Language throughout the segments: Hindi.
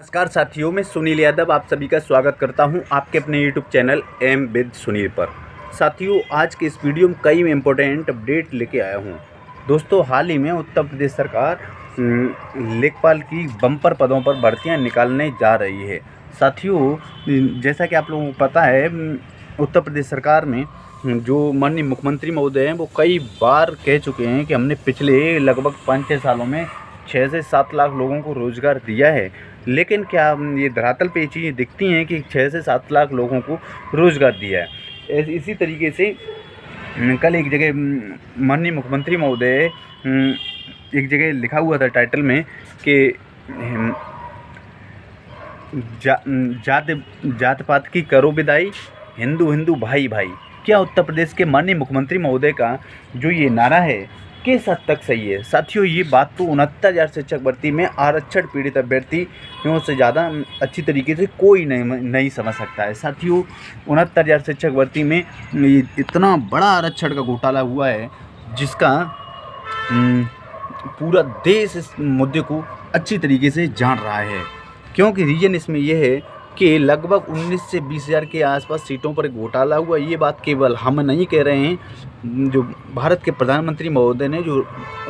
नमस्कार साथियों, मैं सुनील यादव आप सभी का स्वागत करता हूं आपके अपने YouTube channel M with Sunil पर। साथियों, आज के इस वीडियो में कई इम्पोर्टेंट अपडेट लेके आया हूं। दोस्तों, हाल ही में उत्तर प्रदेश सरकार लेखपाल की बम्पर पदों पर भर्तियां निकालने जा रही है। साथियों, जैसा कि आप लोगों को पता है, उत्तर प्रदेश सरकार में जो माननीय मुख्यमंत्री महोदय हैं वो कई बार कह चुके हैं कि हमने पिछले लगभग 5-6 सालों में 6 से 7 लाख लोगों को रोज़गार दिया है। लेकिन क्या ये धरातल पे ये चीज़ें दिखती हैं कि 6 से 7 लाख लोगों को रोज़गार दिया है। इसी तरीके से कल एक जगह माननीय मुख्यमंत्री महोदय एक जगह लिखा हुआ था टाइटल में कि जात पात की करो विदाई, हिंदू हिंदू भाई भाई। क्या उत्तर प्रदेश के माननीय मुख्यमंत्री महोदय का जो ये नारा है किस हद तक सही है? साथियों, ये बात तो 69,000 शिक्षक भर्ती में आरक्षण पीड़ित अभ्यर्थियों से ज़्यादा अच्छी तरीके से कोई नहीं समझ सकता है। साथियों, 69,000 शिक्षक भर्ती में इतना बड़ा आरक्षण का घोटाला हुआ है जिसका पूरा देश इस मुद्दे को अच्छी तरीके से जान रहा है। क्योंकि रीजन इसमें यह है कि लगभग 19 से 20,000 के आसपास सीटों पर घोटाला हुआ। ये बात केवल हम नहीं कह रहे हैं, जो भारत के प्रधानमंत्री महोदय ने जो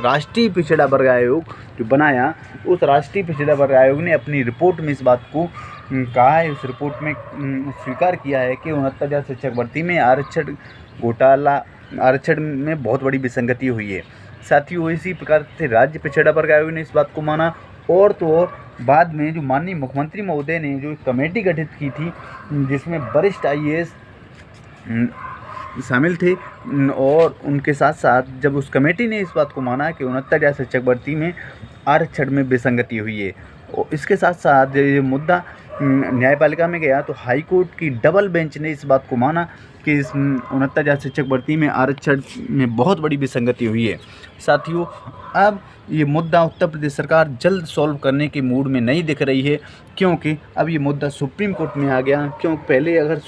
राष्ट्रीय पिछड़ा वर्ग आयोग जो बनाया, उस राष्ट्रीय पिछड़ा वर्ग आयोग ने अपनी रिपोर्ट में इस बात को कहा है। उस रिपोर्ट में स्वीकार किया है कि 69,000 शिक्षक भर्ती में आरक्षण में बहुत बड़ी विसंगति हुई है। साथियों, इसी प्रकार से राज्य पिछड़ा वर्ग आयोग ने इस बात को माना और तो और बाद में जो माननीय मुख्यमंत्री महोदय ने जो कमेटी गठित की थी जिसमें वरिष्ठ IAS शामिल थे और उनके साथ साथ जब उस कमेटी ने इस बात को माना कि 69,000 शिक्षक भर्ती में आरक्षण में विसंगति हुई है और इसके साथ साथ ये मुद्दा न्यायपालिका में गया तो हाई कोर्ट की डबल बेंच ने इस बात को माना कि इस 69,000 शिक्षक भर्ती में आरक्षण में बहुत बड़ी विसंगति हुई है। साथियों, अब ये मुद्दा उत्तर प्रदेश सरकार जल्द सॉल्व करने के मूड में नहीं दिख रही है, क्योंकि अब ये मुद्दा सुप्रीम कोर्ट में आ गया। क्योंकि पहले अगर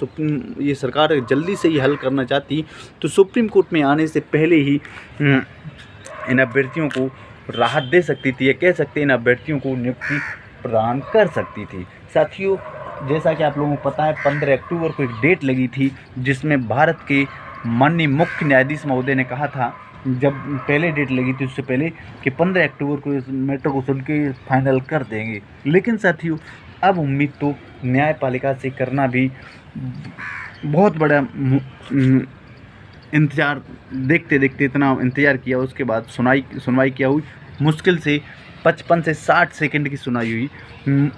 ये सरकार जल्दी से ये हल करना चाहती तो सुप्रीम कोर्ट में आने से पहले ही इन अभ्यर्थियों को राहत दे सकती थी, या कह सकते हैं इन अभ्यर्थियों को नियुक्ति प्रदान कर सकती थी। साथियों, जैसा कि आप लोगों को पता है, 15 अक्टूबर को एक डेट लगी थी जिसमें भारत के माननीय मुख्य न्यायाधीश महोदय ने कहा था, जब पहले डेट लगी थी उससे पहले, कि 15 अक्टूबर को इस मैटर को सुन के फाइनल कर देंगे। लेकिन साथियों, अब उम्मीद तो न्यायपालिका से करना भी बहुत बड़ा इंतज़ार, देखते देखते इतना इंतज़ार किया, उसके बाद सुनवाई क्या हुई, मुश्किल से 55 से 60 सेकंड की सुनवाई हुई,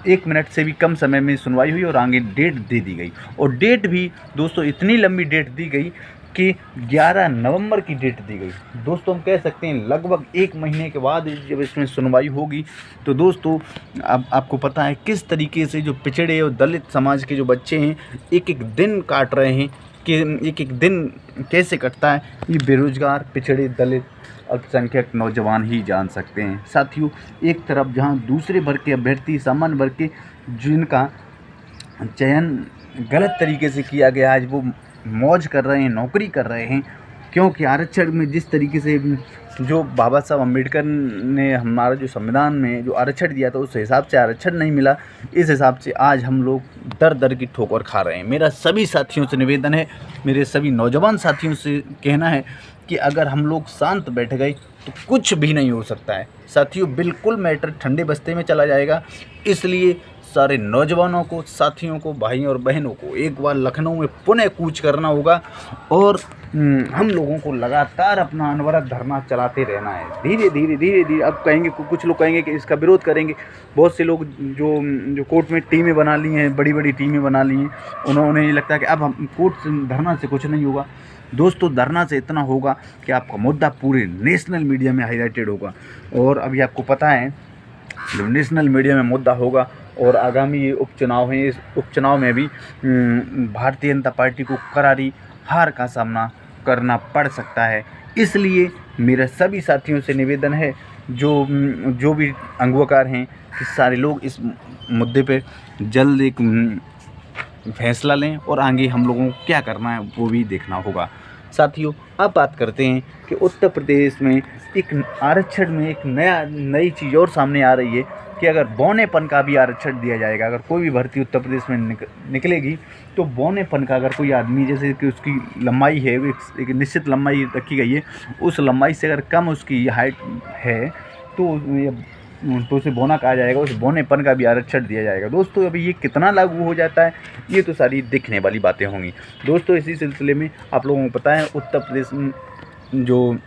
1 मिनट से भी कम समय में सुनवाई हुई और आगे डेट दे दी गई। और डेट भी दोस्तों इतनी लंबी डेट दी गई कि 11 नवंबर की डेट दी गई। दोस्तों, हम कह सकते हैं लगभग 1 महीने के बाद जब इसमें सुनवाई होगी तो दोस्तों अब आपको पता है किस तरीके से जो पिछड़े और दलित समाज के जो बच्चे हैं एक एक दिन काट रहे हैं, कि एक एक दिन कैसे कटता है ये बेरोजगार, पिछड़े, दलित, अल्पसंख्यक नौजवान ही जान सकते हैं। साथियों, एक तरफ जहां दूसरे वर्ग के अभ्यर्थी, सामान्य वर्ग के जिनका चयन गलत तरीके से किया गया, आज वो मौज कर रहे हैं, नौकरी कर रहे हैं, क्योंकि आरक्षण में जिस तरीके से जो बाबा साहब अम्बेडकर ने हमारा जो संविधान में जो आरक्षण दिया था उस हिसाब से आरक्षण नहीं मिला। इस हिसाब से आज हम लोग दर दर की ठोकर खा रहे हैं। मेरा सभी साथियों से निवेदन है, मेरे सभी नौजवान साथियों से कहना है कि अगर हम लोग शांत बैठ गए तो कुछ भी नहीं हो सकता है। साथियों, बिल्कुल मैटर ठंडे बस्ते में चला जाएगा। इसलिए सारे नौजवानों को, साथियों को, भाइयों और बहनों को एक बार लखनऊ में पुनः कूच करना होगा और हम लोगों को लगातार अपना अनवरत धरना चलाते रहना है। धीरे धीरे अब कहेंगे, कुछ लोग कहेंगे कि इसका विरोध करेंगे। बहुत से लोग जो कोर्ट में टीमें बना ली हैं, बड़ी बड़ी टीमें बना ली हैं, उन्हें ये लगता है कि अब हम कोर्ट धरना से कुछ नहीं होगा। दोस्तों, धरना से इतना होगा कि आपका मुद्दा पूरे नेशनल मीडिया में हाईलाइटेड होगा। और अभी आपको पता है जो नेशनल मीडिया में मुद्दा होगा और आगामी ये उपचुनाव हैं, इस उपचुनाव में भी भारतीय जनता पार्टी को करारी हार का सामना करना पड़ सकता है। इसलिए मेरे सभी साथियों से निवेदन है, जो भी अंगूकार हैं, कि सारे लोग इस मुद्दे पे जल्द एक फैसला लें और आगे हम लोगों को क्या करना है वो भी देखना होगा। साथियों, अब बात करते हैं कि उत्तर प्रदेश में एक आरक्षण में एक नई चीज़ और सामने आ रही है कि अगर बौनेपन का भी आरक्षण दिया जाएगा, अगर कोई भी भर्ती उत्तर प्रदेश में निकलेगी तो बौनेपन का अगर कोई आदमी, जैसे कि उसकी लंबाई है एक निश्चित लंबाई रखी गई है, उस लंबाई से अगर कम उसकी हाइट है तो उसे बौना कहा जाएगा, उस बौनेपन का भी आरक्षण दिया जाएगा। दोस्तों अभी ये कितना लागू हो जाता है ये तो सारी देखने वाली बातें होंगी। दोस्तों इसी सिलसिले में आप लोगों को पता है उत्तर प्रदेश में जो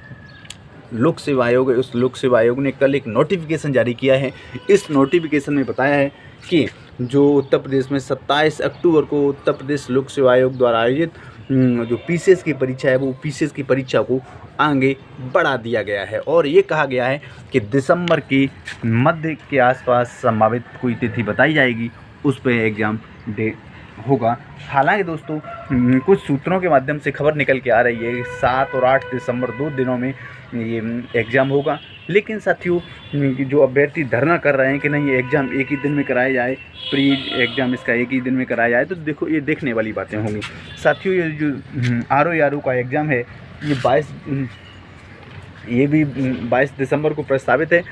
लोक सेवा आयोग है, उस लोक सेवा आयोग ने कल एक नोटिफिकेशन जारी किया है। इस नोटिफिकेशन में बताया है कि जो उत्तर प्रदेश में 27 अक्टूबर को उत्तर प्रदेश लोक सेवा आयोग द्वारा आयोजित जो पीसीएस की परीक्षा है, वो पीसीएस की परीक्षा को आगे बढ़ा दिया गया है और ये कहा गया है कि दिसंबर के मध्य के आसपास संभावित कोई तिथि बताई जाएगी, उस पर एग्ज़ाम डेट होगा। हालांकि दोस्तों कुछ सूत्रों के माध्यम से खबर निकल के आ रही है 7 और 8 दिसंबर 2 दिनों में ये एग्ज़ाम होगा, लेकिन साथियों जो अभ्यर्थी धरना कर रहे हैं कि नहीं ये एग्ज़ाम एक ही दिन में कराया जाए, प्री एग्ज़ाम इसका एक ही दिन में कराया जाए, तो देखो ये देखने वाली बातें होंगी। साथियों ये जो RO का एग्ज़ाम है ये भी 22 दिसंबर को प्रस्तावित है।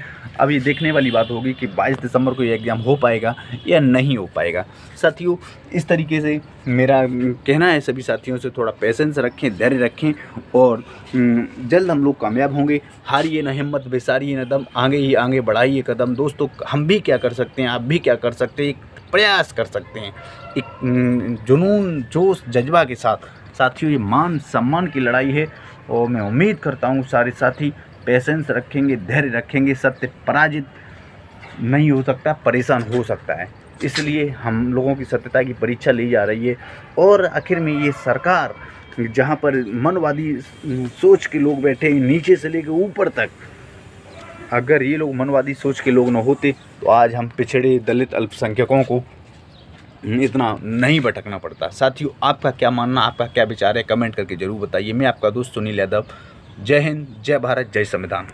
अब ये देखने वाली बात होगी कि 22 दिसंबर को ये एग्ज़ाम हो पाएगा या नहीं हो पाएगा। साथियों इस तरीके से मेरा कहना है सभी साथियों से, थोड़ा पेशेंस रखें, धैर्य रखें और जल्द हम लोग कामयाब होंगे। हारिए न हिम्मत, बेसारिए न दम, आगे ही आगे बढ़ाइए कदम। दोस्तों हम भी क्या कर सकते हैं, आप भी क्या कर सकते हैं, एक प्रयास कर सकते हैं, एक जुनून जोश जज्बा के साथ। साथियों ये मान सम्मान की लड़ाई है और मैं उम्मीद करता हूँ सारे साथी पेशेंस रखेंगे, धैर्य रखेंगे। सत्य पराजित नहीं हो सकता, परेशान हो सकता है, इसलिए हम लोगों की सत्यता की परीक्षा ली जा रही है। और आखिर में ये सरकार जहाँ पर मनवादी सोच के लोग बैठे हैं नीचे से लेकर ऊपर तक, अगर ये लोग मनवादी सोच के लोग न होते तो आज हम पिछड़े दलित अल्पसंख्यकों को इतना नहीं भटकना पड़ता। साथियों आपका क्या मानना, आपका क्या विचार है, कमेंट करके ज़रूर बताइए। मैं आपका दोस्त सुनील यादव। जय हिंद, जय भारत, जय संविधान।